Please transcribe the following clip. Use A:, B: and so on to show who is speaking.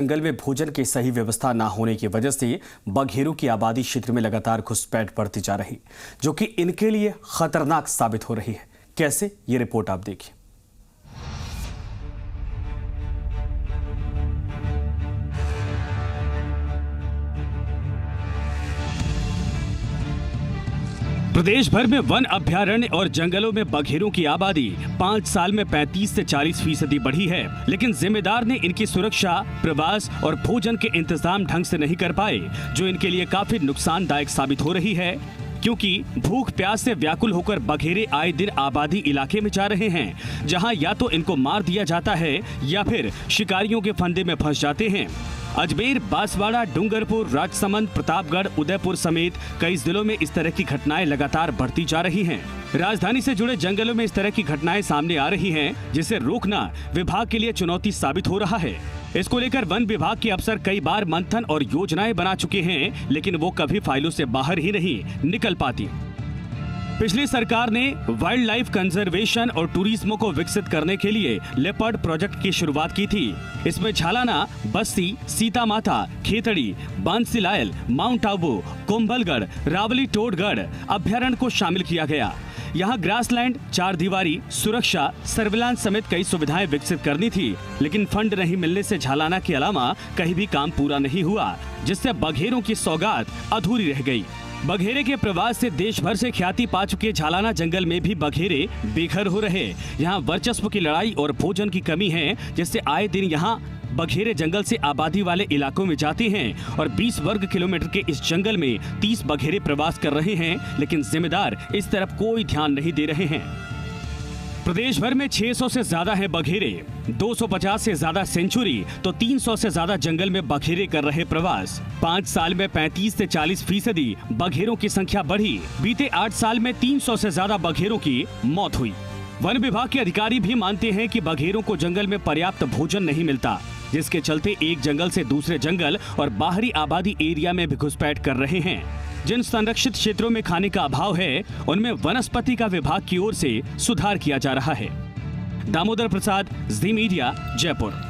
A: जंगल में भोजन की सही व्यवस्था न होने की वजह से बघेरों की आबादी क्षेत्र में लगातार घुसपैठ बढ़ती जा रही, जो कि इनके लिए खतरनाक साबित हो रही है। कैसे, ये रिपोर्ट आप देखिए।
B: प्रदेश भर में वन अभयारण्य और जंगलों में बघेरों की आबादी 5 साल में 35 से 40% बढ़ी है, लेकिन जिम्मेदार ने इनकी सुरक्षा, प्रवास और भोजन के इंतजाम ढंग से नहीं कर पाए, जो इनके लिए काफी नुकसानदायक साबित हो रही है। क्योंकि भूख प्यास से व्याकुल होकर बघेरे आए दिन आबादी इलाके में जा रहे हैं, जहां या तो इनको मार दिया जाता है या फिर शिकारियों के फंदे में फंस जाते हैं। अजमेर, बांसवाड़ा, डूंगरपुर, राजसमंद, प्रतापगढ़, उदयपुर समेत कई जिलों में इस तरह की घटनाएं लगातार बढ़ती जा रही हैं। राजधानी से जुड़े जंगलों में इस तरह की घटनाएं सामने आ रही हैं, जिसे रोकना विभाग के लिए चुनौती साबित हो रहा है। इसको लेकर वन विभाग के अफसर कई बार मंथन और योजनाएं बना चुके हैं, लेकिन वो कभी फाइलों से बाहर ही नहीं निकल पाती। पिछली सरकार ने वाइल्ड लाइफ कंजर्वेशन और टूरिज्म को विकसित करने के लिए लेपर्ड प्रोजेक्ट की शुरुआत की थी। इसमें झालाना, बस्सी, सीता माता, खेतड़ी, बांसीलायल, माउंट आबू, कुंभलगढ़, रावली टोडगढ़ अभ्यारण्य को शामिल किया गया। यहाँ ग्रासलैंड, चार दीवारी, सुरक्षा, सर्विलांस समेत कई सुविधाएं विकसित करनी थी, लेकिन फंड नहीं मिलने से झालाना के अलावा कहीं भी काम पूरा नहीं हुआ, जिससे बघेरों की सौगात अधूरी रह गई। बघेरे के प्रवास से देश भर से ख्याति पा चुके झालाना जंगल में भी बघेरे बेघर हो रहे। यहाँ वर्चस्व की लड़ाई और भोजन की कमी है, जिससे आए दिन यहाँ बघेरे जंगल से आबादी वाले इलाकों में जाते हैं और 20 वर्ग किलोमीटर के इस जंगल में 30 बघेरे प्रवास कर रहे हैं, लेकिन जिम्मेदार इस तरफ कोई ध्यान नहीं दे रहे हैं। प्रदेश भर में 600 से ज्यादा है बघेरे, 250 से ज्यादा सेंचुरी तो 300 से ज्यादा जंगल में बघेरे कर रहे प्रवास। 5 साल में 35 से 40% बघेरों की संख्या बढ़ी। बीते 8 साल में 300 से ज्यादा बघेरों की मौत हुई। वन विभाग के अधिकारी भी मानते हैं कि बघेरों को जंगल में पर्याप्त भोजन नहीं मिलता, जिसके चलते एक जंगल से दूसरे जंगल और बाहरी आबादी एरिया में भी घुसपैठ कर रहे हैं। जिन संरक्षित क्षेत्रों में खाने का अभाव है, उनमें वनस्पति का विभाग की ओर से सुधार किया जा रहा है। दामोदर प्रसाद, जी मीडिया, जयपुर।